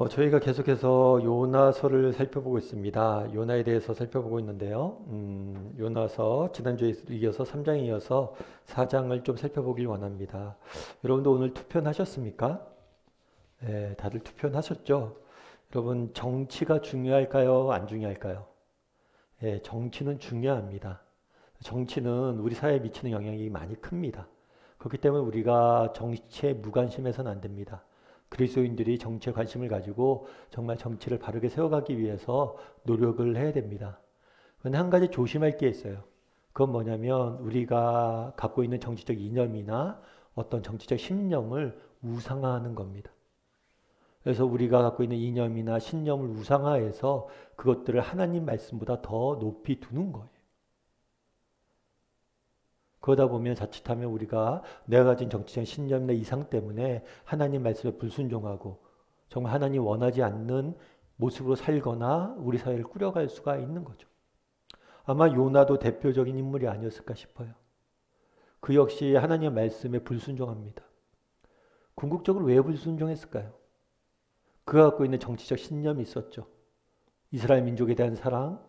저희가 계속해서 요나서를 살펴보고 있습니다. 요나에 대해서 살펴보고 있는데요. 요나서 지난주에 이어서 3장에 이어서 4장을 좀 살펴보길 원합니다. 여러분도 오늘 투표는 하셨습니까? 네, 다들 투표는 하셨죠? 여러분 정치가 중요할까요? 안 중요할까요? 네, 정치는 중요합니다. 정치는 우리 사회에 미치는 영향이 많이 큽니다. 그렇기 때문에 우리가 정치에 무관심해서는 안 됩니다. 그리스도인들이 정치에 관심을 가지고 정말 정치를 바르게 세워가기 위해서 노력을 해야 됩니다. 그런데 한 가지 조심할 게 있어요. 그건 뭐냐면 우리가 갖고 있는 정치적 이념이나 어떤 정치적 신념을 우상화하는 겁니다. 그래서 우리가 갖고 있는 이념이나 신념을 우상화해서 그것들을 하나님 말씀보다 더 높이 두는 거예요. 그러다 보면 자칫하면 우리가 내가 가진 정치적 신념이나 이상 때문에 하나님 말씀에 불순종하고 정말 하나님 원하지 않는 모습으로 살거나 우리 사회를 꾸려갈 수가 있는 거죠. 아마 요나도 대표적인 인물이 아니었을까 싶어요. 그 역시 하나님의 말씀에 불순종합니다. 궁극적으로 왜 불순종했을까요? 그가 갖고 있는 정치적 신념이 있었죠. 이스라엘 민족에 대한 사랑,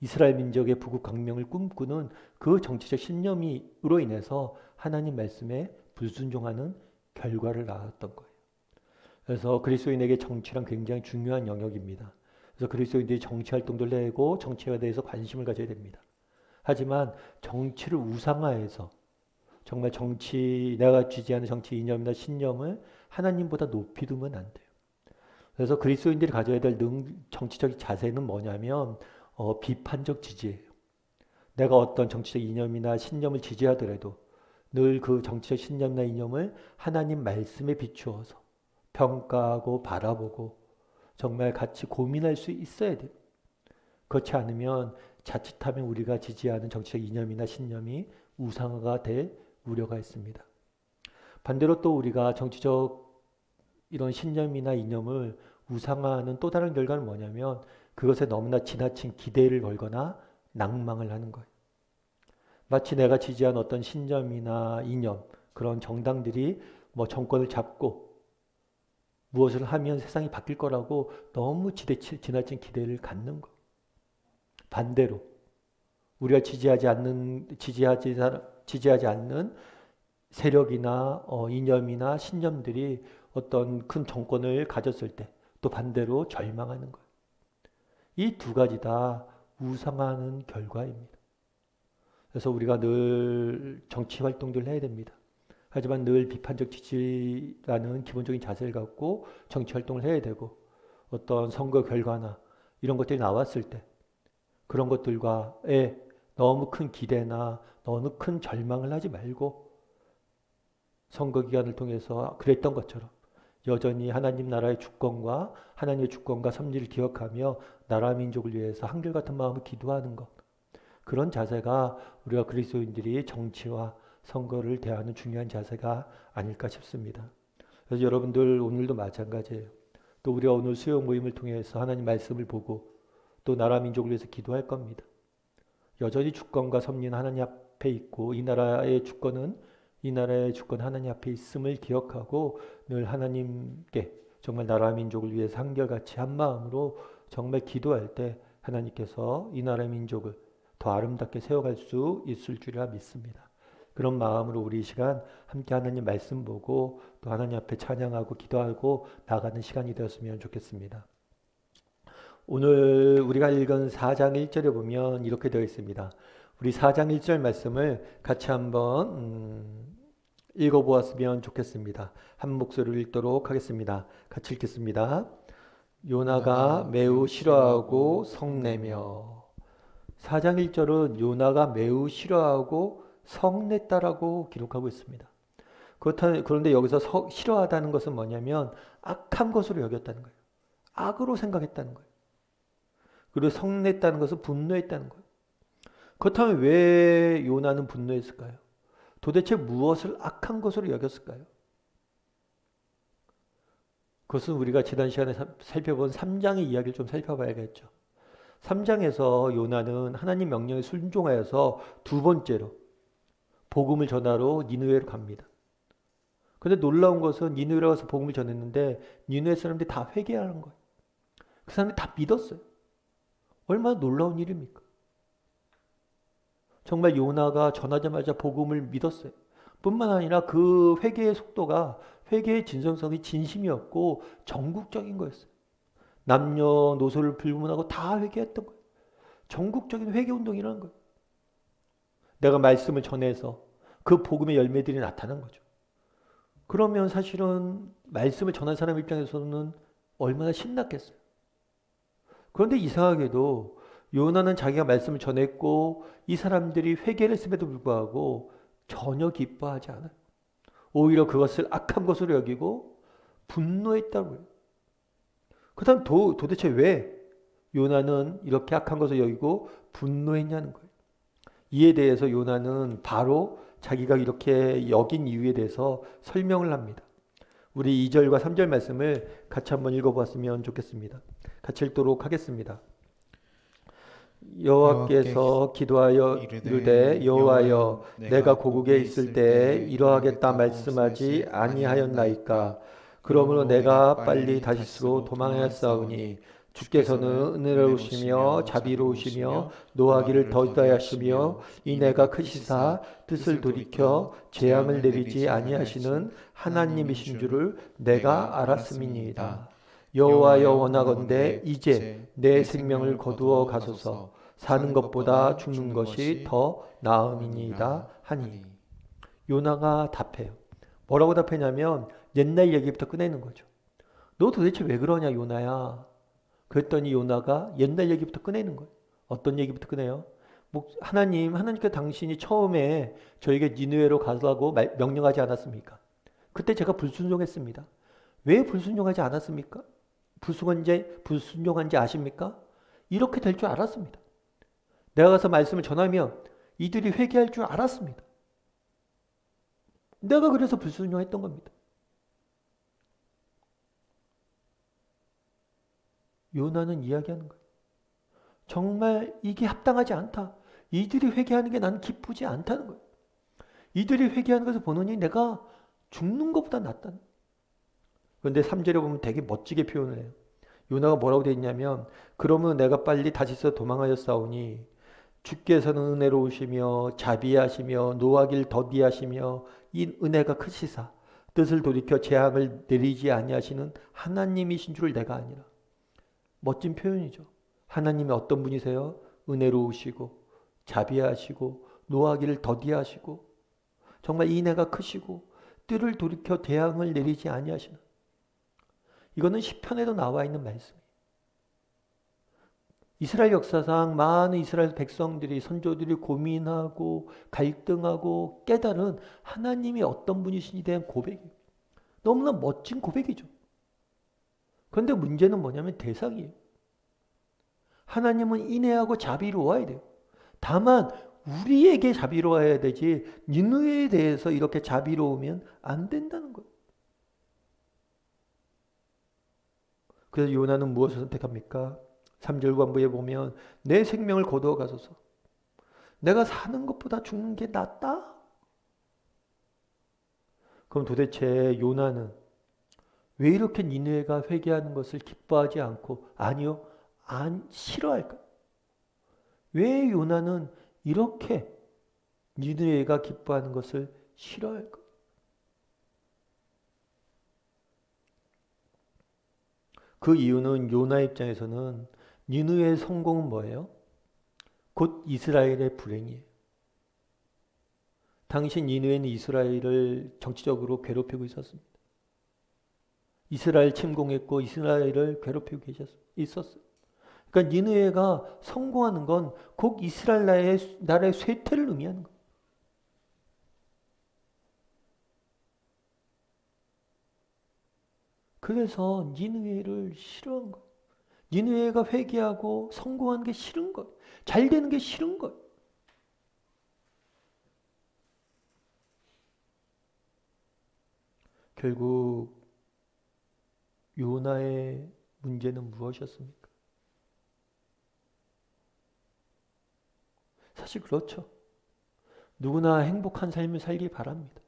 이스라엘 민족의 부국 강명을 꿈꾸는 그 정치적 신념으로 인해서 하나님 말씀에 불순종하는 결과를 낳았던 거예요. 그래서 그리스도인에게 정치란 굉장히 중요한 영역입니다. 그래서 그리스도인들이 정치 활동도 내고 정치에 대해서 관심을 가져야 됩니다. 하지만 정치를 우상화해서 정말 내가 지지하는 정치 이념이나 신념을 하나님보다 높이 두면 안 돼요. 그래서 그리스도인들이 가져야 될 정치적 자세는 뭐냐면 비판적 지지예요. 내가 어떤 정치적 이념이나 신념을 지지하더라도 늘 그 정치적 신념이나 이념을 하나님 말씀에 비추어서 평가하고 바라보고 정말 같이 고민할 수 있어야 돼요. 그렇지 않으면 자칫하면 우리가 지지하는 정치적 이념이나 신념이 우상화가 될 우려가 있습니다. 반대로 또 우리가 정치적 이런 신념이나 이념을 우상화하는 또 다른 결과는 뭐냐면 그것에 너무나 지나친 기대를 걸거나 낭망을 하는 거예요. 마치 내가 지지한 어떤 신념이나 이념, 그런 정당들이 뭐 정권을 잡고 무엇을 하면 세상이 바뀔 거라고 너무 지나친 기대를 갖는 거. 반대로 우리가 지지하지 않는 세력이나 이념이나 신념들이 어떤 큰 정권을 가졌을 때 또 반대로 절망하는 거예요. 이 두 가지 다 우상하는 결과입니다. 그래서 우리가 늘 정치 활동들을 해야 됩니다. 하지만 늘 비판적 지지라는 기본적인 자세를 갖고 정치 활동을 해야 되고 어떤 선거 결과나 이런 것들이 나왔을 때 그런 것들과에 너무 큰 기대나 너무 큰 절망을 하지 말고 선거 기간을 통해서 그랬던 것처럼 여전히 하나님 나라의 주권과 하나님의 주권과 섭리를 기억하며 나라 민족을 위해서 한결같은 마음을 기도하는 것. 그런 자세가 우리가 그리스도인들이 정치와 선거를 대하는 중요한 자세가 아닐까 싶습니다. 그래서 여러분들 오늘도 마찬가지예요. 또 우리가 오늘 수요 모임을 통해서 하나님 말씀을 보고 또 나라 민족을 위해서 기도할 겁니다. 여전히 주권과 섭리는 하나님 앞에 있고 이 나라의 주권 하나님 앞에 있음을 기억하고 늘 하나님께 정말 나라 민족을 위해서 한결같이 한 마음으로 정말 기도할 때 하나님께서 이 나라 민족을 더 아름답게 세워갈 수 있을 줄이라 믿습니다. 그런 마음으로 우리 이 시간 함께 하나님 말씀 보고 또 하나님 앞에 찬양하고 기도하고 나가는 시간이 되었으면 좋겠습니다. 오늘 우리가 읽은 4장 1절에 보면 이렇게 되어 있습니다. 우리 4장 1절 말씀을 같이 한번 읽어보았으면 좋겠습니다. 한 목소리로 읽도록 하겠습니다. 같이 읽겠습니다. 요나가 요나가 매우 매우 싫어하고 싫어하고 성내며. 성내며. 4장 1절은 요나가 매우 싫어하고 성냈다라고 기록하고 있습니다. 그런데 여기서 싫어하다는 것은 뭐냐면 악한 것으로 여겼다는 거예요. 악으로 생각했다는 거예요. 그리고 성냈다는 것은 분노했다는 거예요. 그렇다면 왜 요나는 분노했을까요? 도대체 무엇을 악한 것으로 여겼을까요? 그것은 우리가 지난 시간에 살펴본 3장의 이야기를 좀 살펴봐야겠죠. 3장에서 요나는 하나님 명령에 순종하여서 두 번째로 복음을 전하러 니느웨로 갑니다. 근데 놀라운 것은 니느웨에 가서 복음을 전했는데 니느웨 사람들이 다 회개하는 거예요. 그 사람들이 다 믿었어요. 얼마나 놀라운 일입니까? 정말 요나가 전하자마자 복음을 믿었어요. 뿐만 아니라 그 회개의 속도가 회개의 진정성이 진심이었고 전국적인 거였어요. 남녀노소를 불문하고 다 회개했던 거예요. 전국적인 회개 운동이라는 거예요. 내가 말씀을 전해서 그 복음의 열매들이 나타난 거죠. 그러면 사실은 말씀을 전한 사람 입장에서는 얼마나 신났겠어요. 그런데 이상하게도 요나는 자기가 말씀을 전했고 이 사람들이 회개를 했음에도 불구하고 전혀 기뻐하지 않아요. 오히려 그것을 악한 것으로 여기고 분노했다고요. 그다음 도대체 왜 요나는 이렇게 악한 것을 여기고 분노했냐는 거예요. 이에 대해서 요나는 바로 자기가 이렇게 여긴 이유에 대해서 설명을 합니다. 우리 2절과 3절 말씀을 같이 한번 읽어보았으면 좋겠습니다. 같이 읽도록 하겠습니다. 여호와께서 기도하여 이르되 여호와여 내가 고국에 있을 때 이러하겠다 말씀하지 아니하였나이까. 그러므로 내가 빨리 다시스로 도망하였사오니 주께서는 은혜로우시며 자비로우시며 노하기를 더디하시며 이내가 크시사 뜻을 돌이켜 재앙을 내리지 아니하시는 하나님이신 줄을 내가 알았음이니이다. 여호와여 원하건대 이제 내 생명을 거두어 가소서. 사는 것보다 죽는 것이 더 나음이니이다 하니. 요나가 답해요. 뭐라고 답했냐면 옛날 얘기부터 꺼내는 거죠. 너 도대체 왜 그러냐 요나야. 그랬더니 요나가 옛날 얘기부터 꺼내는 거예요. 어떤 얘기부터 꺼내요? 하나님께 당신이 처음에 저에게 니느웨로 가라고 명령하지 않았습니까? 그때 제가 불순종했습니다. 왜 불순종하지 않았습니까? 불순종한지 아십니까? 이렇게 될 줄 알았습니다. 내가 가서 말씀을 전하면 이들이 회개할 줄 알았습니다. 내가 그래서 불순종했던 겁니다. 요나는 이야기하는 거예요. 정말 이게 합당하지 않다. 이들이 회개하는 게 나는 기쁘지 않다는 거예요. 이들이 회개하는 것을 보느니 내가 죽는 것보다 낫다는 거예요. 그런데 3절에 보면 되게 멋지게 표현을 해요. 요나가 뭐라고 되어 있냐면 그러면 내가 빨리 다시서 도망하였사오니 주께서는 은혜로우시며 자비하시며 노하기를 더디하시며 이 은혜가 크시사 뜻을 돌이켜 재앙을 내리지 아니하시는 하나님이신 줄을 내가 아니라. 멋진 표현이죠. 하나님이 어떤 분이세요? 은혜로우시고 자비하시고 노하기를 더디하시고 정말 인애가 크시고 뜻을 돌이켜 재앙을 내리지 아니하시는. 이거는 시편에도 나와 있는 말씀이에요. 이스라엘 역사상 많은 이스라엘 백성들이 선조들이 고민하고 갈등하고 깨달은 하나님이 어떤 분이신지에 대한 고백이에요. 너무나 멋진 고백이죠. 그런데 문제는 뭐냐면 대상이에요. 하나님은 인애하고 자비로워야 돼요. 다만 우리에게 자비로워야 되지 니느웨에 대해서 이렇게 자비로우면 안 된다는 거예요. 그래서 요나는 무엇을 선택합니까? 3절 관부에 보면 내 생명을 거두어 가소서. 내가 사는 것보다 죽는 게 낫다? 그럼 도대체 요나는 왜 이렇게 니느웨가 회개하는 것을 기뻐하지 않고 아니요 안 싫어할까? 왜 요나는 이렇게 니느웨가 기뻐하는 것을 싫어할까? 그 이유는 요나 입장에서는 니느웨의 성공은 뭐예요? 곧 이스라엘의 불행이에요. 당시 니느웨는 이스라엘을 정치적으로 괴롭히고 있었습니다. 이스라엘 침공했고 이스라엘을 괴롭히고 있었어요. 그러니까 니느웨가 성공하는 건 곧 이스라엘 나라의 쇠퇴를 의미하는 거예요. 그래서 니느웨를 싫어한 거예요. 니느웨가 회개하고 성공하는 게 싫은 거예요. 잘 되는 게 싫은 거예요. 결국 요나의 문제는 무엇이었습니까? 사실 그렇죠. 누구나 행복한 삶을 살기 바랍니다.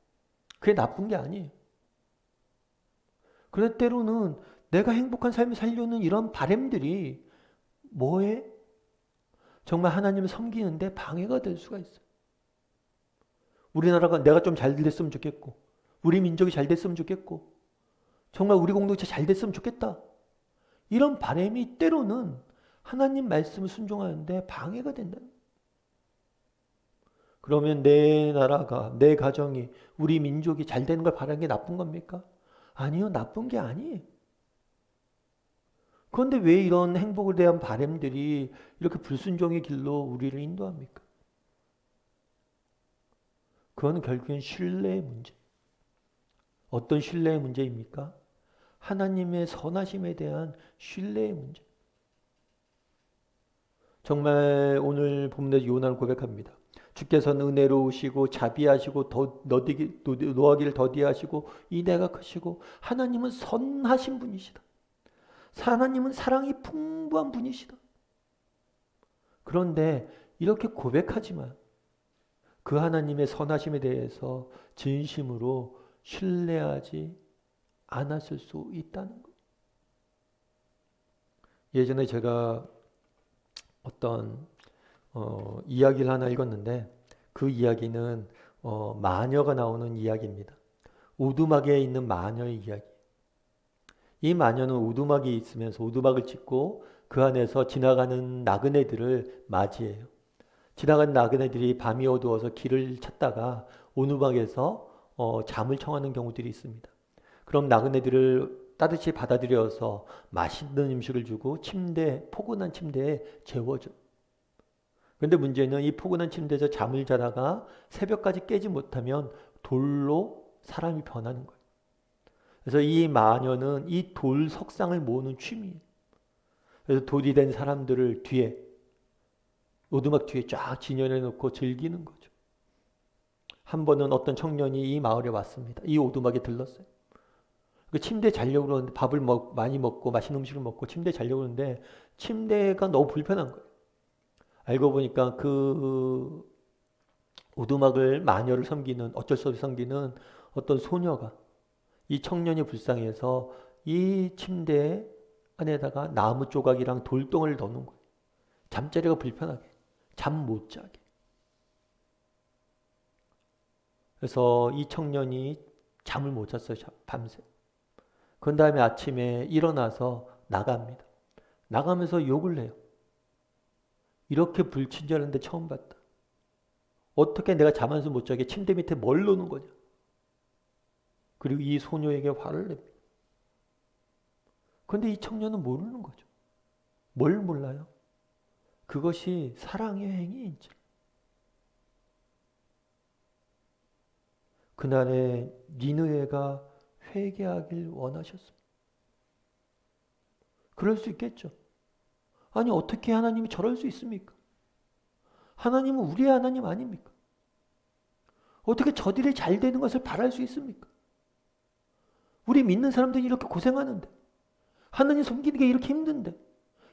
그게 나쁜 게 아니에요. 그런데 때로는 내가 행복한 삶을 살려는 이런 바램들이 뭐에? 정말 하나님을 섬기는데 방해가 될 수가 있어요. 우리나라가 내가 좀 잘 됐으면 좋겠고, 우리 민족이 잘 됐으면 좋겠고, 정말 우리 공동체 잘 됐으면 좋겠다. 이런 바람이 때로는 하나님 말씀을 순종하는데 방해가 된다. 그러면 내 나라가, 내 가정이, 우리 민족이 잘 되는 걸 바라는 게 나쁜 겁니까? 아니요, 나쁜 게 아니에요. 그런데 왜 이런 행복에 대한 바람들이 이렇게 불순종의 길로 우리를 인도합니까? 그건 결국엔 신뢰의 문제. 어떤 신뢰의 문제입니까? 하나님의 선하심에 대한 신뢰의 문제. 정말 오늘 본문에서 요나는 고백합니다. 주께서는 은혜로우시고 자비하시고 노하기를 더디하시고 인애가 크시고 하나님은 선하신 분이시다. 하나님은 사랑이 풍부한 분이시다. 그런데 이렇게 고백하지만 그 하나님의 선하심에 대해서 진심으로 신뢰하지 않았을 수 있다는 것. 예전에 제가 어떤 이야기를 하나 읽었는데 그 이야기는 마녀가 나오는 이야기입니다. 오두막에 있는 마녀의 이야기. 이 마녀는 오두막이 있으면서 오두막을 짓고 그 안에서 지나가는 나그네들을 맞이해요. 지나가는 나그네들이 밤이 어두워서 길을 찾다가 오두막에서 잠을 청하는 경우들이 있습니다. 그럼 나그네들을 따뜻이 받아들여서 맛있는 음식을 주고 포근한 침대에 재워줘. 그런데 문제는 이 포근한 침대에서 잠을 자다가 새벽까지 깨지 못하면 돌로 사람이 변하는 거예요. 그래서 이 마녀는 이 돌 석상을 모으는 취미예요. 그래서 돌이 된 사람들을 오두막 뒤에 쫙 진열해 놓고 즐기는 거죠. 한 번은 어떤 청년이 이 마을에 왔습니다. 이 오두막에 들렀어요. 그 침대에 자려고 그러는데 밥을 많이 먹고 맛있는 음식을 먹고 침대에 자려고 그러는데 침대가 너무 불편한 거예요. 알고 보니까 그 오두막을 마녀를 섬기는 어쩔 수 없이 섬기는 어떤 소녀가 이 청년이 불쌍해서 이 침대 안에다가 나무 조각이랑 돌덩어리를 넣는 거예요. 잠자리가 불편하게. 잠 못 자게. 그래서 이 청년이 잠을 못 잤어요. 밤새. 그 다음에 아침에 일어나서 나갑니다. 나가면서 욕을 해요. 이렇게 불친절한데 처음 봤다. 어떻게 내가 잠 한숨 못 자게 침대 밑에 뭘 놓는 거냐. 그리고 이 소녀에게 화를 냅니다. 그런데 이 청년은 모르는 거죠. 뭘 몰라요? 그것이 사랑의 행위인지. 그날에 니느웨가 회개하길 원하셨습니다. 그럴 수 있겠죠. 아니 어떻게 하나님이 저럴 수 있습니까? 하나님은 우리의 하나님 아닙니까? 어떻게 저들이 잘 되는 것을 바랄 수 있습니까? 우리 믿는 사람들이 이렇게 고생하는데 하나님 섬기는 게 이렇게 힘든데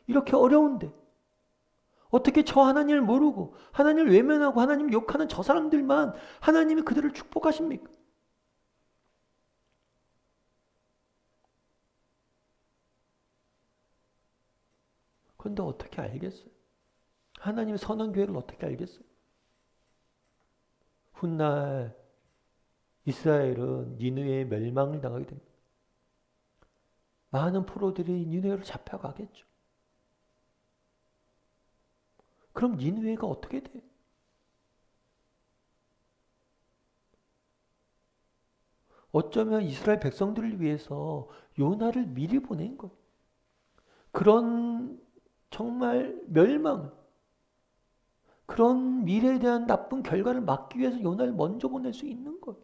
이렇게 어려운데 어떻게 저 하나님을 모르고 하나님을 외면하고 하나님을 욕하는 저 사람들만 하나님이 그들을 축복하십니까? 그런데 어떻게 알겠어요? 하나님의 선한 계획을 어떻게 알겠어요? 훗날 이스라엘은 니느웨의 멸망을 당하게 됩니다. 많은 포로들이 니느웨로 잡혀가겠죠. 그럼 니느웨가 어떻게 돼요? 어쩌면 이스라엘 백성들을 위해서 요나를 미리 보낸 거예요. 그런 정말 멸망, 그런 미래에 대한 나쁜 결과를 막기 위해서 요나를 먼저 보낼 수 있는 거예요.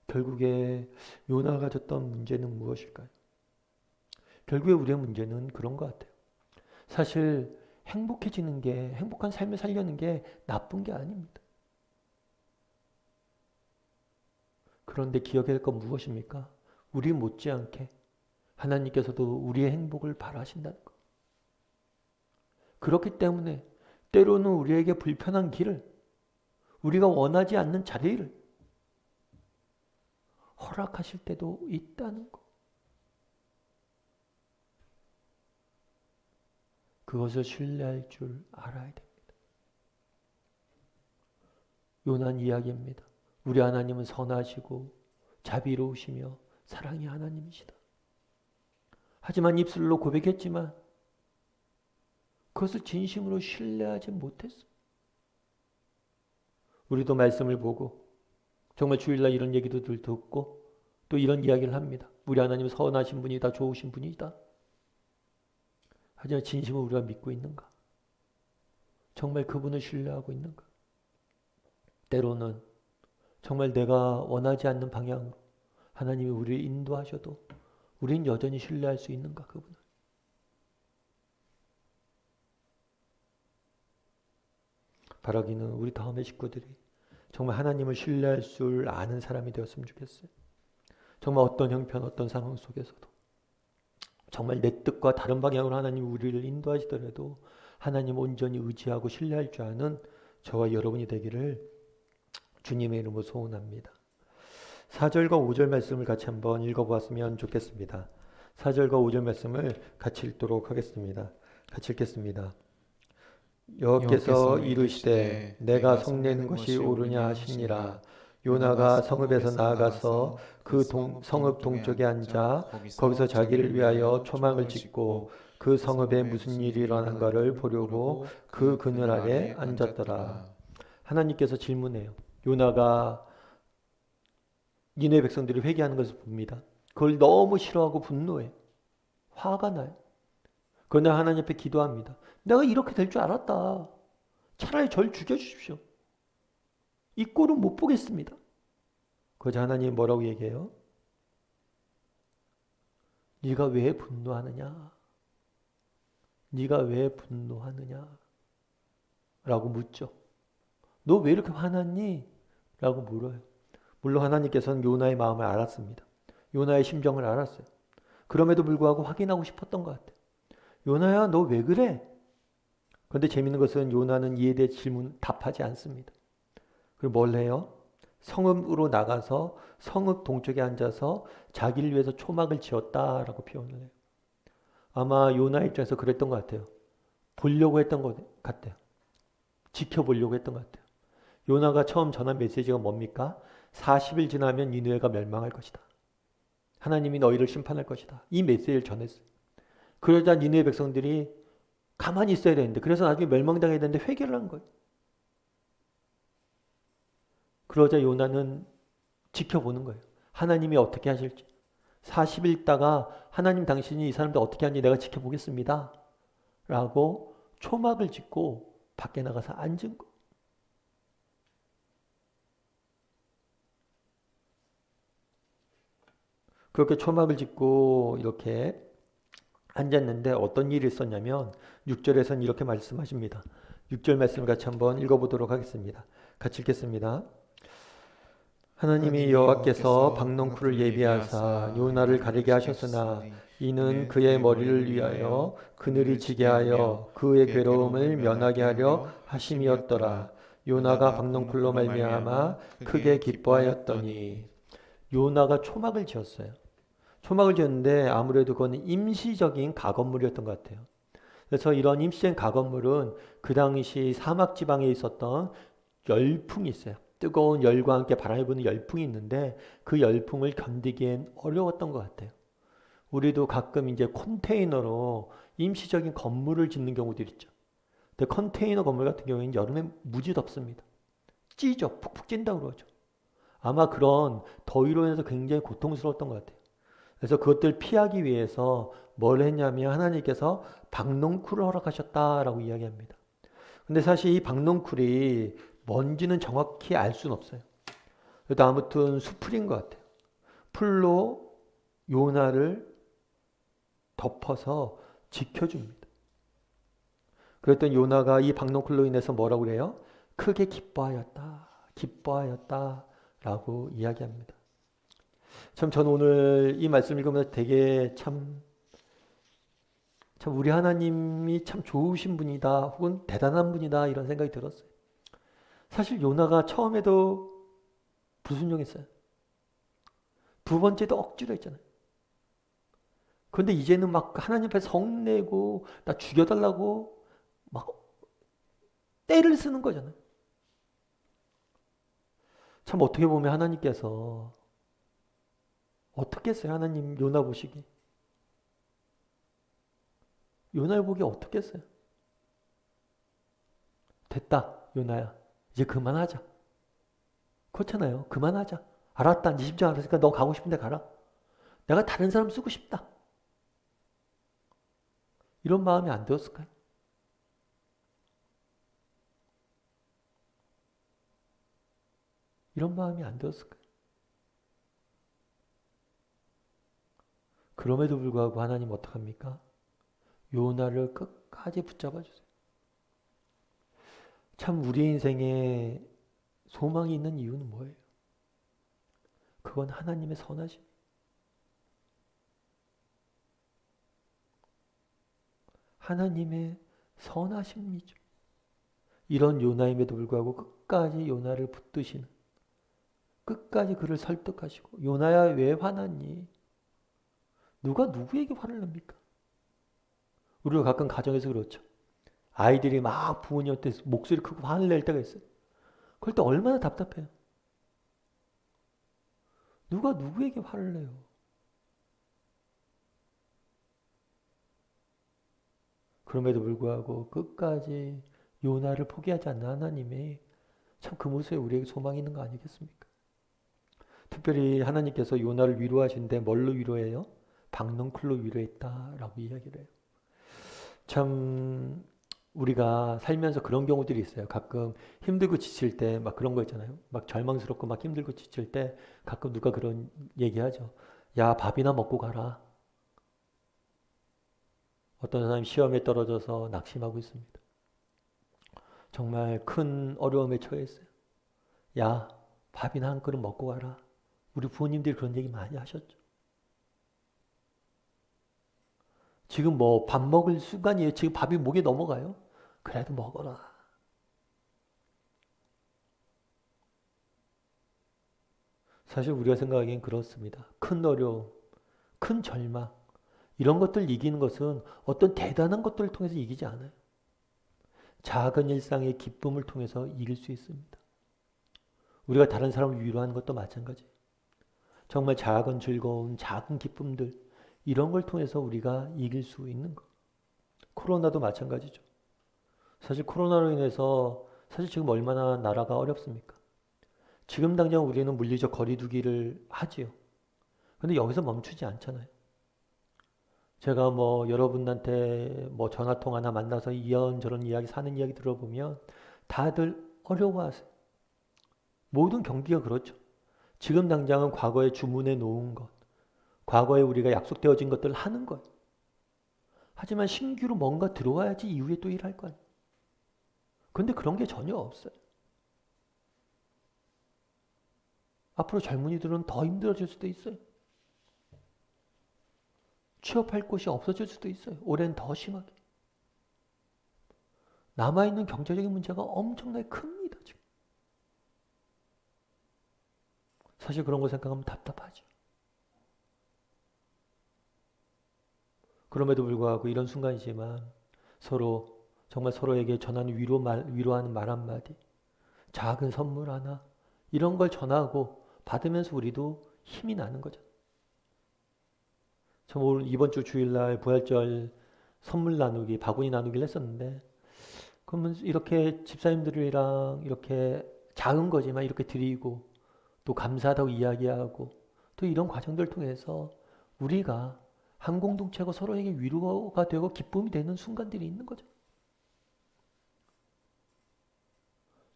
결국에 요나가 가졌던 문제는 무엇일까요? 결국에 우리의 문제는 그런 것 같아요. 사실 행복해지는 게, 행복한 삶을 살려는 게 나쁜 게 아닙니다. 그런데 기억해야 할 건 무엇입니까? 우리 못지않게 하나님께서도 우리의 행복을 바라신다는 것. 그렇기 때문에 때로는 우리에게 불편한 길을, 우리가 원하지 않는 자리를 허락하실 때도 있다는 것. 그것을 신뢰할 줄 알아야 됩니다. 요난 이야기입니다. 우리 하나님은 선하시고 자비로우시며 사랑의 하나님이시다. 하지만 입술로 고백했지만 그것을 진심으로 신뢰하지 못했어. 우리도 말씀을 보고 정말 주일날 이런 얘기도 듣고 또 이런 이야기를 합니다. 우리 하나님은 선하신 분이다, 좋으신 분이다. 하지만 진심으로 우리가 믿고 있는가? 정말 그분을 신뢰하고 있는가? 때로는 정말 내가 원하지 않는 방향으로 하나님이 우리를 인도하셔도 우린 여전히 신뢰할 수 있는가, 그분을? 바라기는 우리 다음의 식구들이 정말 하나님을 신뢰할 줄 아는 사람이 되었으면 좋겠어요. 정말 어떤 형편, 어떤 상황 속에서도 정말 내 뜻과 다른 방향으로 하나님 우리를 인도하시더라도 하나님 온전히 의지하고 신뢰할 줄 아는 저와 여러분이 되기를 주님의 이름으로 소원합니다. 4절과 5절 말씀을 같이 한번 읽어보았으면 좋겠습니다. 4절과 5절 말씀을 같이 읽도록 하겠습니다. 같이 읽겠습니다. 여호와께서 이르시되 내가 성내는 것이 옳으냐 하시니라. 요나가 성읍에서 나아가서 그 성읍 동쪽에 앉아 거기서 자기를 위하여 초막을 짓고 그 성읍에 무슨 일이 일어난가를 보려고 그 그늘 아래 앉았더라. 하나님께서 질문해요. 요나가 니네 백성들이 회개하는 것을 봅니다. 그걸 너무 싫어하고 분노해요. 화가 나요. 그러나 하나님 앞에 기도합니다. 내가 이렇게 될 줄 알았다. 차라리 절 죽여주십시오. 이 꼴은 못 보겠습니다. 그러자 하나님이 뭐라고 얘기해요? 네가 왜 분노하느냐? 네가 왜 분노하느냐? 라고 묻죠. 너 왜 이렇게 화났니? 라고 물어요. 물론 하나님께서는 요나의 마음을 알았습니다. 요나의 심정을 알았어요. 그럼에도 불구하고 확인하고 싶었던 것 같아요. 요나야, 너 왜 그래? 그런데 재밌는 것은 요나는 이에 대해 답하지 않습니다. 그리고 뭘 해요? 성읍으로 나가서 성읍 동쪽에 앉아서 자기를 위해서 초막을 지었다라고 표현을 해요. 아마 요나 입장에서 그랬던 것 같아요. 보려고 했던 것 같아요. 지켜보려고 했던 것 같아요. 요나가 처음 전한 메시지가 뭡니까? 40일 지나면 니느웨가 멸망할 것이다. 하나님이 너희를 심판할 것이다. 이 메시지를 전했어요. 그러자 니느웨 백성들이 가만히 있어야 되는데, 그래서 나중에 멸망당해야 되는데 회개를 한 거예요. 그러자 요나는 지켜보는 거예요. 하나님이 어떻게 하실지. 40일 있다가 하나님 당신이 이 사람들 어떻게 하는지 내가 지켜보겠습니다. 라고 초막을 짓고 밖에 나가서 앉은 거. 그렇게 초막을 짓고 이렇게 앉았는데 어떤 일이 있었냐면 6절에서는 이렇게 말씀하십니다. 6절 말씀을 같이 한번 읽어보도록 하겠습니다. 같이 읽겠습니다. 하나님이 여호와께서 박농쿨을 예비하사 요나를 가리게 하셨으나 이는 그의 머리를 위하여 그늘이 지게 하여 그의 괴로움을 면하게 하려 하심이었더라. 요나가 박농쿨로 말미암아 크게 기뻐하였더니. 요나가 초막을 지었어요. 초막을 지었는데 아무래도 그건 임시적인 가건물이었던 것 같아요. 그래서 이런 임시적인 가건물은 그 당시 사막 지방에 있었던 열풍이 있어요. 뜨거운 열과 함께 바람이 부는 열풍이 있는데 그 열풍을 견디기엔 어려웠던 것 같아요. 우리도 가끔 이제 컨테이너로 임시적인 건물을 짓는 경우들 있죠. 근데 컨테이너 건물 같은 경우에는 여름에 무지 덥습니다. 찌죠. 푹푹 찐다고 그러죠. 아마 그런 더위로 인해서 굉장히 고통스러웠던 것 같아요. 그래서 그것들 피하기 위해서 뭘 했냐면 하나님께서 박농쿨을 허락하셨다라고 이야기합니다. 근데 사실 이 박농쿨이 뭔지는 정확히 알 수는 없어요. 그래도 아무튼 수풀인 것 같아요. 풀로 요나를 덮어서 지켜줍니다. 그랬더니 요나가 이 박농쿨로 인해서 뭐라고 그래요? 크게 기뻐하였다. 기뻐하였다. 라고 이야기합니다. 참 저는 오늘 이 말씀 읽으면서 되게 참 우리 하나님이 참 좋으신 분이다 혹은 대단한 분이다 이런 생각이 들었어요. 사실 요나가 처음에도 불순종했어요. 두 번째도 억지로 했잖아요. 그런데 이제는 막 하나님 앞에 성내고 나 죽여달라고 막 떼를 쓰는 거잖아요. 참 어떻게 보면 하나님께서 어떻게 했어요? 하나님 요나 보시기. 요나를 보기 어떻게 했어요? 됐다 요나야. 이제 그만하자. 그렇잖아요. 그만하자. 알았다. 네 심정 알았으니까 너 가고 싶은데 가라. 내가 다른 사람 쓰고 싶다. 이런 마음이 안 들었을까요? 이런 마음이 안 들었을까요? 그럼에도 불구하고 하나님 어떡합니까? 요나를 끝까지 붙잡아 주세요. 참 우리 인생에 소망이 있는 이유는 뭐예요? 그건 하나님의 선하심. 하나님의 선하심이죠. 이런 요나임에도 불구하고 끝까지 요나를 붙드시는, 끝까지 그를 설득하시고, 요나야 왜 화났니? 누가 누구에게 화를 냅니까? 우리가 가끔 가정에서 그렇죠. 아이들이 막 부모님한테 목소리 크고 화를 낼 때가 있어요. 그럴 때 얼마나 답답해요. 누가 누구에게 화를 내요? 그럼에도 불구하고 끝까지 요나를 포기하지 않는 하나님의 참 그 모습에 우리에게 소망이 있는 거 아니겠습니까? 특별히 하나님께서 요나를 위로하신데 뭘로 위로해요? 박넝쿨로 위로했다라고 이야기를 해요. 참 우리가 살면서 그런 경우들이 있어요. 가끔 힘들고 지칠 때 막 그런 거 있잖아요. 막 절망스럽고 막 힘들고 지칠 때 가끔 누가 그런 얘기하죠. 야, 밥이나 먹고 가라. 어떤 사람이 시험에 떨어져서 낙심하고 있습니다. 정말 큰 어려움에 처해 있어요. 야, 밥이나 한 그릇 먹고 가라. 우리 부모님들이 그런 얘기 많이 하셨죠. 지금 뭐 밥 먹을 순간이에요. 지금 밥이 목에 넘어가요. 그래도 먹어라. 사실 우리가 생각하기엔 그렇습니다. 큰 어려움, 큰 절망, 이런 것들 이기는 것은 어떤 대단한 것들을 통해서 이기지 않아요. 작은 일상의 기쁨을 통해서 이길 수 있습니다. 우리가 다른 사람을 위로하는 것도 마찬가지. 정말 작은 즐거움, 작은 기쁨들, 이런 걸 통해서 우리가 이길 수 있는 것. 코로나도 마찬가지죠. 사실 코로나로 인해서 사실 지금 얼마나 나라가 어렵습니까? 지금 당장 우리는 물리적 거리두기를 하지요. 근데 여기서 멈추지 않잖아요. 제가 뭐 여러분한테 뭐 전화통화나 만나서 이런저런 이야기, 사는 이야기 들어보면 다들 어려워하세요. 모든 경기가 그렇죠. 지금 당장은 과거에 주문해 놓은 것, 과거에 우리가 약속되어진 것들을 하는 것. 하지만 신규로 뭔가 들어와야지 이후에 또 일할 거 아니에요. 근데 그런 게 전혀 없어요. 앞으로 젊은이들은 더 힘들어질 수도 있어요. 취업할 곳이 없어질 수도 있어요. 올해는 더 심하게. 남아있는 경제적인 문제가 엄청나게 큽니다, 지금. 사실 그런 거 생각하면 답답하죠. 그럼에도 불구하고 이런 순간이지만 서로 정말 서로에게 전하는 위로하는 말 한마디, 작은 선물 하나, 이런 걸 전하고 받으면서 우리도 힘이 나는 거죠. 저 오늘 이번 주 주일날 부활절 선물 나누기, 바구니 나누기를 했었는데, 그러면 이렇게 집사님들이랑 이렇게 작은 거지만 이렇게 드리고, 또 감사하다고 이야기하고, 또 이런 과정들을 통해서 우리가 한 공동체고 서로에게 위로가 되고 기쁨이 되는 순간들이 있는 거죠.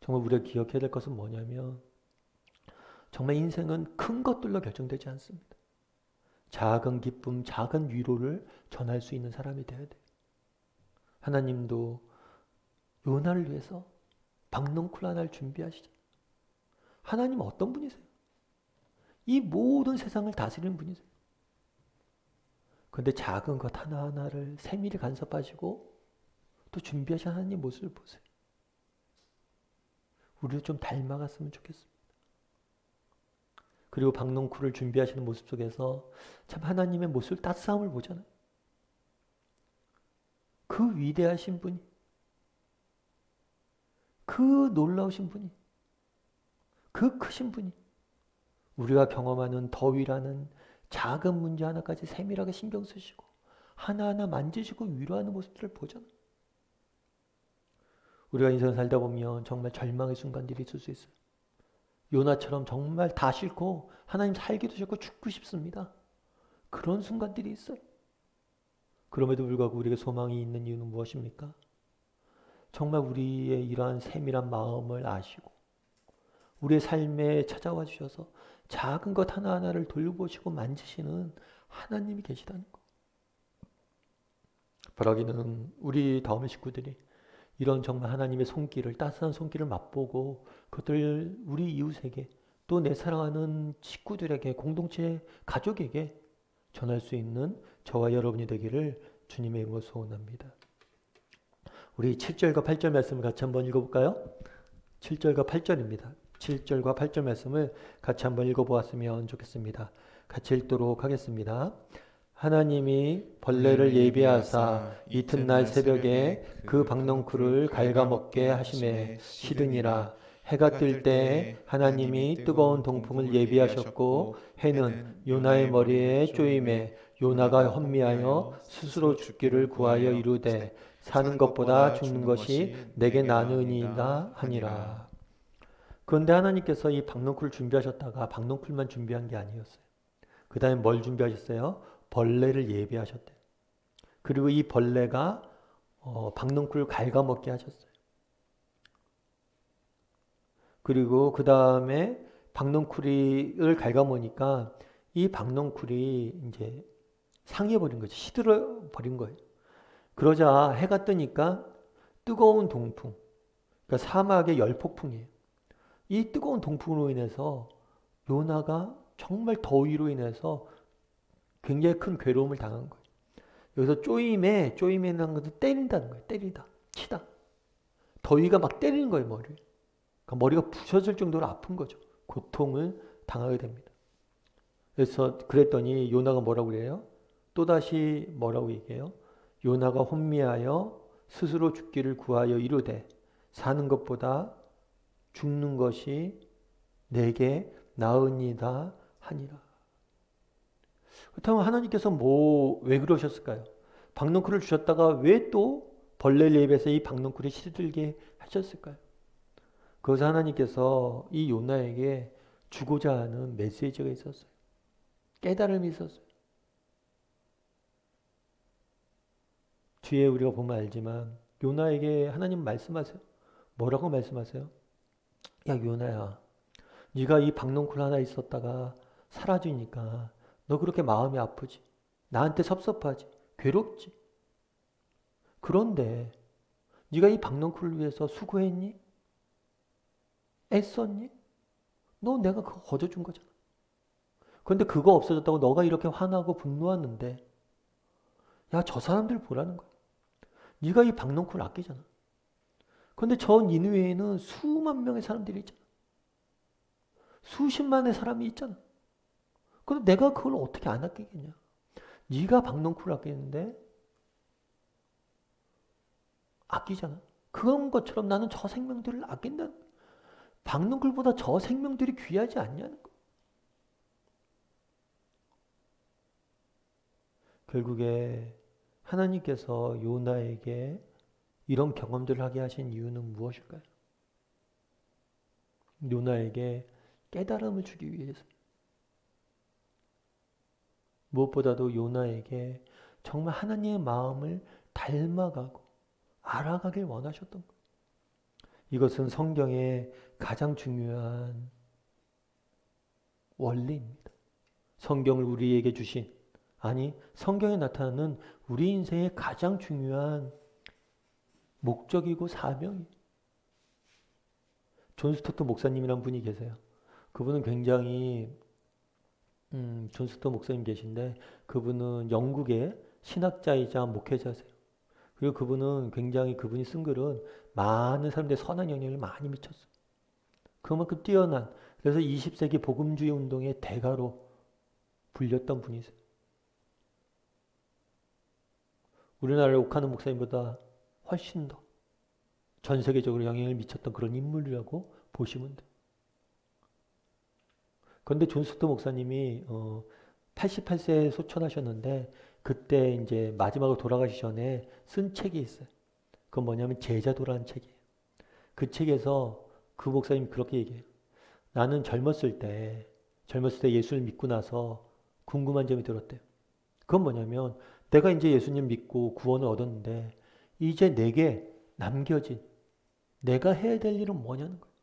정말 우리가 기억해야 될 것은 뭐냐면, 정말 인생은 큰 것들로 결정되지 않습니다. 작은 기쁨, 작은 위로를 전할 수 있는 사람이 되어야 돼요. 하나님도 요나를 위해서 박농쿨 하나를 준비하시죠. 하나님 어떤 분이세요? 이 모든 세상을 다스리는 분이세요. 그런데 작은 것 하나하나를 세밀히 간섭하시고 또 준비하신 하나님 모습을 보세요. 우리도 좀 닮아갔으면 좋겠습니다. 그리고 박농쿨을 준비하시는 모습 속에서 참 하나님의 모습 따스함을 보잖아요. 그 위대하신 분이, 그 놀라우신 분이, 그 크신 분이 우리가 경험하는 더위라는 작은 문제 하나까지 세밀하게 신경 쓰시고 하나하나 만지시고 위로하는 모습들을 보잖아요. 우리가 인생 살다 보면 정말 절망의 순간들이 있을 수 있어요. 요나처럼 정말 다 싫고 하나님 살기도 싫고 죽고 싶습니다. 그런 순간들이 있어요. 그럼에도 불구하고 우리에게 소망이 있는 이유는 무엇입니까? 정말 우리의 이러한 세밀한 마음을 아시고 우리의 삶에 찾아와 주셔서 작은 것 하나하나를 돌보시고 만지시는 하나님이 계시다는 것. 바라기는 우리 다음의 식구들이 이런 정말 하나님의 손길을, 따스한 손길을 맛보고 그것을 우리 이웃에게 또 내 사랑하는 식구들에게, 공동체 가족에게 전할 수 있는 저와 여러분이 되기를 주님의 이름으로 소원합니다. 우리 7절과 8절 말씀을 같이 한번 읽어볼까요? 7절과 8절입니다. 7절과 8절 말씀을 같이 한번 읽어보았으면 좋겠습니다. 같이 읽도록 하겠습니다. 하나님이 벌레를 예비하사 이튿날 새벽에 그 박넝쿨을 갉아먹게 하심에 시드니라. 해가 뜰 때 하나님이 뜨거운 동풍을 예비하셨고 해는 요나의 머리에 쪼임에 요나가 혼미하여 스스로 죽기를 구하여 이르되 사는 것보다 죽는 것이 내게 나으니이다 하니라. 그런데 하나님께서 이 박넝쿨을 준비하셨다가 박넝쿨만 준비한 게 아니었어요. 그 다음에 뭘 준비하셨어요? 벌레를 예비하셨대요. 그리고 이 벌레가 박넝쿨을 갉아먹게 하셨어요. 그리고 그 다음에 박넝쿨을 갉아먹으니까 이 박넝쿨이 이제 상해버린 거죠. 시들어 버린 거예요. 그러자 해가 뜨니까 뜨거운 동풍, 그러니까 사막의 열폭풍이에요. 이 뜨거운 동풍으로 인해서 요나가 정말 더위로 인해서 굉장히 큰 괴로움을 당한 거예요. 여기서 쪼임이라는 것은 때린다는 거예요. 때리다, 치다. 더위가 막 때리는 거예요, 머리를. 그러니까 머리가 부서질 정도로 아픈 거죠. 고통을 당하게 됩니다. 그래서 그랬더니 요나가 뭐라고 그래요? 또다시 뭐라고 얘기해요? 요나가 혼미하여 스스로 죽기를 구하여 이르되 사는 것보다 죽는 것이 내게 나으니이다 하니라. 그렇다면 하나님께서 왜 그러셨을까요? 박넝쿨을 주셨다가 왜 또 벌레를 예비해서 이 박넝쿨이 시들게 하셨을까요? 그것은 하나님께서 이 요나에게 주고자 하는 메시지가 있었어요. 깨달음이 있었어요. 뒤에 우리가 보면 알지만 요나에게 하나님 말씀하세요. 뭐라고 말씀하세요? 야 요나야, 네가 이 박넝쿨 하나 있었다가 사라지니까 너 그렇게 마음이 아프지? 나한테 섭섭하지? 괴롭지? 그런데 네가 이 박넝쿨을 위해서 수고했니? 애썼니? 너 내가 그거 거저준 거잖아. 그런데 그거 없어졌다고 너가 이렇게 화나고 분노하는데 야 저 사람들 보라는 거야. 네가 이 박넝쿨 아끼잖아. 그런데 저 니느웨에는 수만 명의 사람들이 있잖아. 수십만의 사람이 있잖아. 근데 내가 그걸 어떻게 안 아끼겠냐? 네가 박넝쿨 아끼는데 아끼잖아. 그런 것처럼 나는 저 생명들을 아낀다는 거야. 박넝쿨보다 저 생명들이 귀하지 않냐는 거야. 결국에 하나님께서 요나에게 이런 경험들을 하게 하신 이유는 무엇일까요? 요나에게 깨달음을 주기 위해서. 무엇보다도 요나에게 정말 하나님의 마음을 닮아가고 알아가길 원하셨던 것. 이것은 성경의 가장 중요한 원리입니다. 성경을 우리에게 주신, 아니 성경에 나타나는 우리 인생의 가장 중요한 목적이고 사명이. 존 스토트 목사님이란 분이 계세요. 그분은 굉장히 존 스토트 목사님 계신데 그분은 영국의 신학자이자 목회자세요. 그리고 그분은 굉장히 그분이 쓴 글은 많은 사람들의 선한 영향을 많이 미쳤어요. 그만큼 뛰어난, 그래서 20세기 복음주의 운동의 대가로 불렸던 분이세요. 우리나라를 옥하는 목사님보다 훨씬 더 전 세계적으로 영향을 미쳤던 그런 인물이라고 보시면 돼요. 그런데 존 스토 목사님이 88세에 소천하셨는데 그때 이제 마지막으로 돌아가시기 전에 쓴 책이 있어요. 그건 뭐냐면 제자도라는 책이에요. 그 책에서 그 목사님이 그렇게 얘기해요. 나는 젊었을 때 예수를 믿고 나서 궁금한 점이 들었대요. 그건 뭐냐면 내가 이제 예수님 믿고 구원을 얻었는데 이제 내게 남겨진 내가 해야 될 일은 뭐냐는 거예요.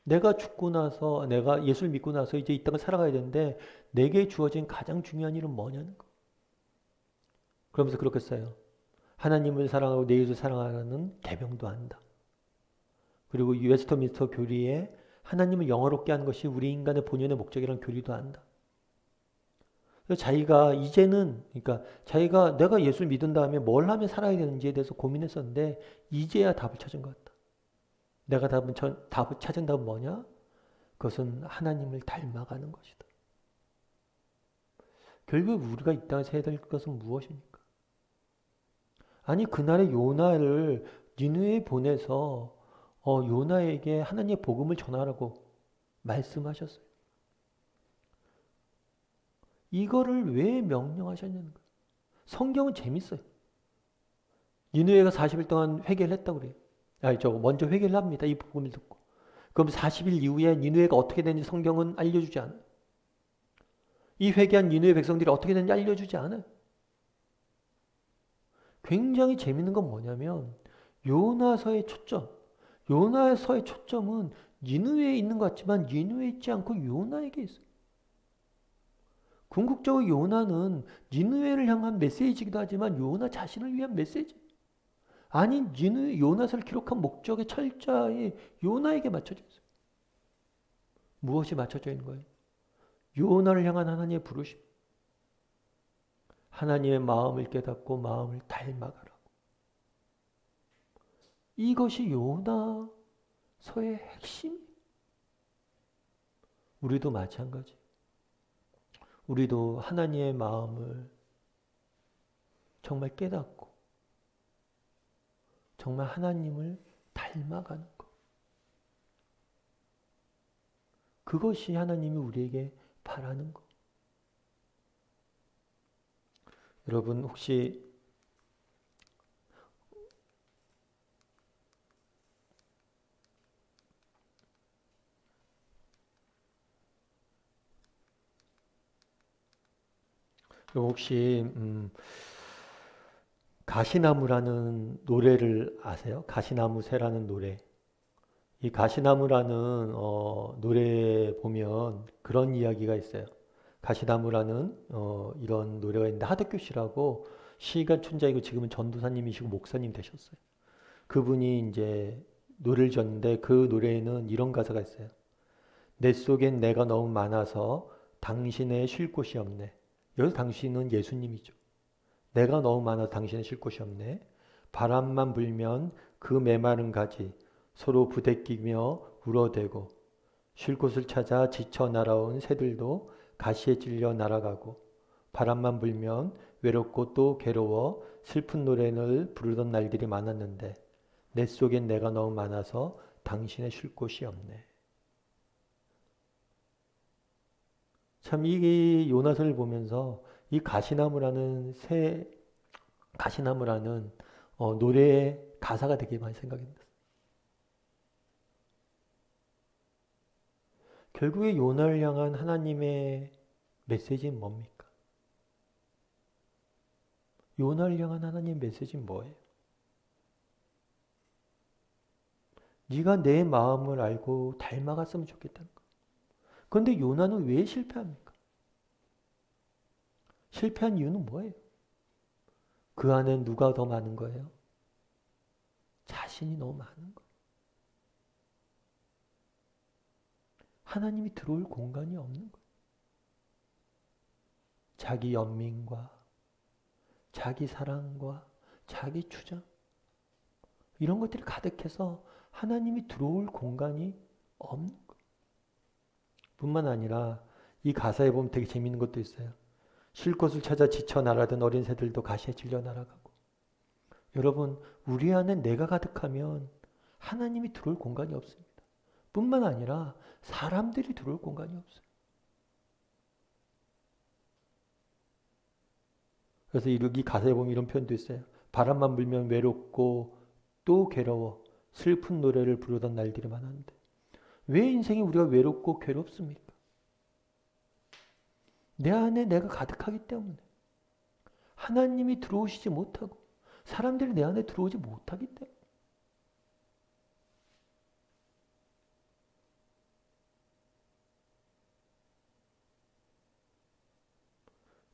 내가 죽고 나서 내가 예수를 믿고 나서 이제 이 땅을 살아가야 되는데 내게 주어진 가장 중요한 일은 뭐냐는 거예요. 그러면서 그렇게 써요. 하나님을 사랑하고 내 이웃을 사랑하라는 계명도 한다. 그리고 웨스터민스터 교리에 하나님을 영화롭게 하는 것이 우리 인간의 본연의 목적이라는 교리도 한다. 그래서 자기가 이제는 그러니까 자기가 내가 예수를 믿은 다음에 뭘 하면 살아야 되는지에 대해서 고민했었는데 이제야 답을 찾은 것 같다. 내가 답을 찾은 답은 뭐냐? 그것은 하나님을 닮아가는 것이다. 결국 우리가 이 땅에서 해야 될 것은 무엇입니까? 아니 그날의 요나를 니느웨에 보내서 요나에게 하나님의 복음을 전하라고 말씀하셨어요. 이거를 왜 명령하셨냐는 거예요. 성경은 재밌어요. 니느웨가 40일 동안 회개를 했다고 그래요. 먼저 회개를 합니다. 이 복음을 듣고. 그럼 40일 이후에 니느웨가 어떻게 되는지 성경은 알려주지 않아요. 이 회개한 니느웨 백성들이 어떻게 되는지 알려주지 않아요. 굉장히 재밌는 건 뭐냐면 요나서의 초점은 니느웨에 있는 것 같지만 니느웨에 있지 않고 요나에게 있어요. 궁극적으로 요나는 니느웨를 향한 메시지이기도 하지만 요나 자신을 위한 메시지. 아니 요나서를 기록한 목적의 철저히 요나에게 맞춰져 있어요. 무엇이 맞춰져 있는 거예요? 요나를 향한 하나님의 부르심. 하나님의 마음을 깨닫고 마음을 닮아가라고. 이것이 요나서의 핵심. 우리도 마찬가지. 우리도 하나님의 마음을 정말 깨닫고 정말 하나님을 닮아가는 것. 그것이 하나님이 우리에게 바라는 것. 여러분 혹시 가시나무라는 노래를 아세요? 가시나무 새라는 노래. 이 가시나무라는 노래에 보면 그런 이야기가 있어요. 가시나무라는 이런 노래가 있는데 하덕규 씨라고 시가 춘자이고 지금은 전도사님이시고 목사님 되셨어요. 그분이 이제 노래를 지었는데 그 노래에는 이런 가사가 있어요. 내 속엔 내가 너무 많아서 당신의 쉴 곳이 없네. 여기서 당신은 예수님이죠. 내가 너무 많아 당신의 쉴 곳이 없네. 바람만 불면 그 메마른 가지 서로 부대끼며 울어대고 쉴 곳을 찾아 지쳐 날아온 새들도 가시에 찔려 날아가고 바람만 불면 외롭고 또 괴로워 슬픈 노래를 부르던 날들이 많았는데 내 속엔 내가 너무 많아서 당신의 쉴 곳이 없네. 참 이 요나서를 보면서 이 가시나무라는 노래의 가사가 되게 많이 생각이 났어요. 결국에 요나를 향한 하나님의 메시지는 뭡니까? 요나를 향한 하나님의 메시지는 뭐예요? 네가 내 마음을 알고 닮아갔으면 좋겠다는 거. 그런데 요나는 왜 실패합니까? 실패한 이유는 뭐예요? 그 안에 누가 더 많은 거예요? 자신이 너무 많은 거예요. 하나님이 들어올 공간이 없는 거예요. 자기 연민과 자기 사랑과 자기 주장 이런 것들이 가득해서 하나님이 들어올 공간이 없는 거예요. 뿐만 아니라 이 가사에 보면 되게 재밌는 것도 있어요. 쉴 곳을 찾아 지쳐 날아든 어린 새들도 가시에 질려 날아가고. 여러분, 우리 안에 내가 가득하면 하나님이 들어올 공간이 없습니다. 뿐만 아니라 사람들이 들어올 공간이 없어요. 그래서 이 가사에 보면 이런 표현도 있어요. 바람만 불면 외롭고 또 괴로워 슬픈 노래를 부르던 날들이 많았는데 왜 인생이 우리가 외롭고 괴롭습니까? 내 안에 내가 가득하기 때문에 하나님이 들어오시지 못하고 사람들이 내 안에 들어오지 못하기 때문에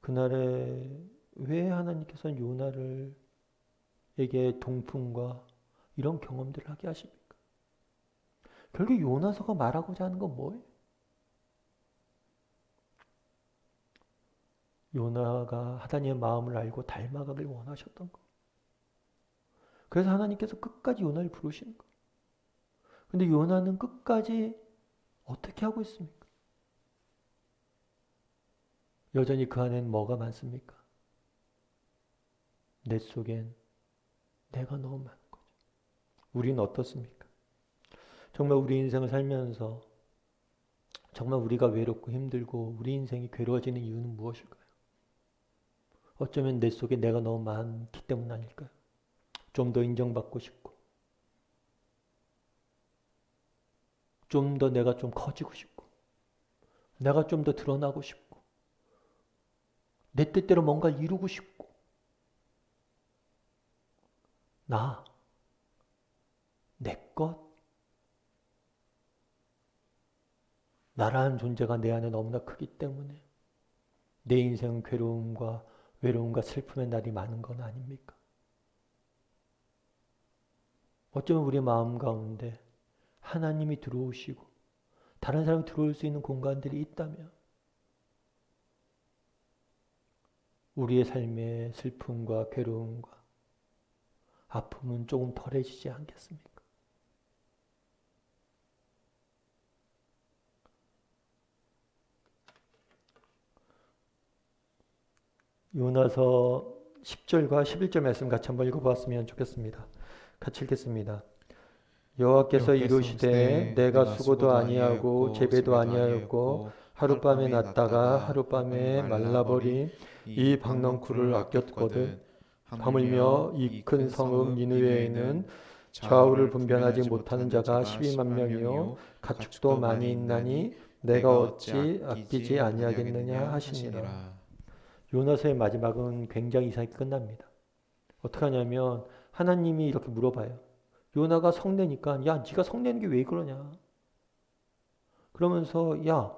그날에 왜 하나님께서는 요나를 에게 동풍과 이런 경험들을 하게 하십니까? 결국 요나서가 말하고자 하는 건 뭐예요? 요나가 하나님의 마음을 알고 닮아가길 원하셨던 거. 그래서 하나님께서 끝까지 요나를 부르시는 거. 근데 요나는 끝까지 어떻게 하고 있습니까? 여전히 그 안엔 뭐가 많습니까? 내 속엔 내가 너무 많은 거죠. 우리는 어떻습니까? 정말 우리 인생을 살면서 정말 우리가 외롭고 힘들고 우리 인생이 괴로워지는 이유는 무엇일까요? 어쩌면 내 속에 내가 너무 많기 때문 아닐까요? 좀 더 인정받고 싶고 좀 더 내가 좀 커지고 싶고 내가 좀 더 드러나고 싶고 내 뜻대로 뭔가 이루고 싶고 나, 내 것, 나라는 존재가 내 안에 너무나 크기 때문에 내 인생은 괴로움과 외로움과 슬픔의 날이 많은 건 아닙니까? 어쩌면 우리 마음 가운데 하나님이 들어오시고 다른 사람이 들어올 수 있는 공간들이 있다면 우리의 삶의 슬픔과 괴로움과 아픔은 조금 덜해지지 않겠습니까? 요나서 10절과 11절 말씀 같이 한번 읽어보았으면 좋겠습니다. 같이 읽겠습니다. 여호와께서 이르시되 내가 수고도 아니하고 재배도 아니하였고 하룻밤에 났다가 하룻밤에 말라버린 이 박넝쿨을 아꼈거든. 하물며 이 큰 성읍 니느웨에는 좌우를 분별하지 못하는 자가 12만 명이요 가축도 많이 있나니 내가 어찌 아끼지 아니하겠느냐 하시니라. 요나서의 마지막은 굉장히 이상하게 끝납니다. 어떻게 하냐면 하나님이 이렇게 물어봐요. 요나가 성내니까 야 네가 성내는 게 왜 그러냐. 그러면서 야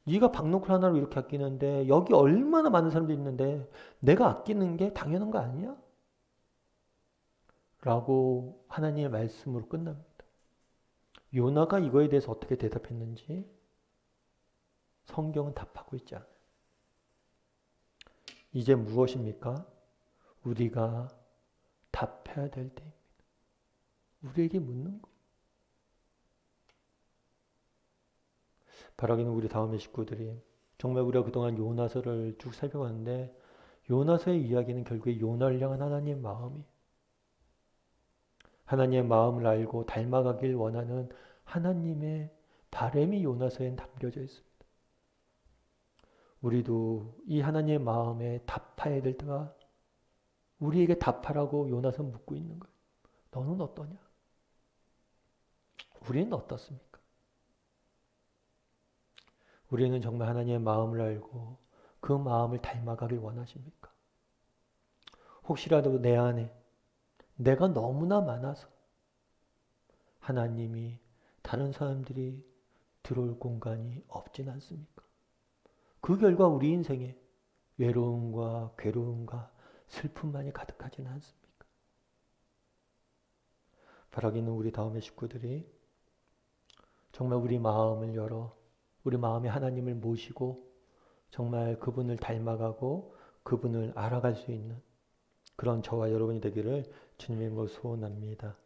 네가 박농쿨 하나로 이렇게 아끼는데 여기 얼마나 많은 사람들이 있는데 내가 아끼는 게 당연한 거 아니야? 라고 하나님의 말씀으로 끝납니다. 요나가 이거에 대해서 어떻게 대답했는지 성경은 답하고 있지 않아요. 이제 무엇입니까? 우리가 답해야 될 때입니다. 우리에게 묻는 거. 바라기는 우리 다음의 식구들이 정말 우리가 그동안 요나서를 쭉 살펴봤는데 요나서의 이야기는 결국에 요나를 향한 하나님의 마음이 하나님의 마음을 알고 닮아가길 원하는 하나님의 바람이 요나서에 담겨져 있습니다. 우리도 이 하나님의 마음에 답해야 될 때가 우리에게 답하라고 요나서 묻고 있는 거예요. 너는 어떠냐? 우리는 어떻습니까? 우리는 정말 하나님의 마음을 알고 그 마음을 닮아가길 원하십니까? 혹시라도 내 안에 내가 너무나 많아서 하나님이 다른 사람들이 들어올 공간이 없진 않습니까? 그 결과 우리 인생에 외로움과 괴로움과 슬픔만이 가득하지는 않습니까? 바라기는 우리 다음의 식구들이 정말 우리 마음을 열어 우리 마음에 하나님을 모시고 정말 그분을 닮아가고 그분을 알아갈 수 있는 그런 저와 여러분이 되기를 주님의 이름으로 소원합니다.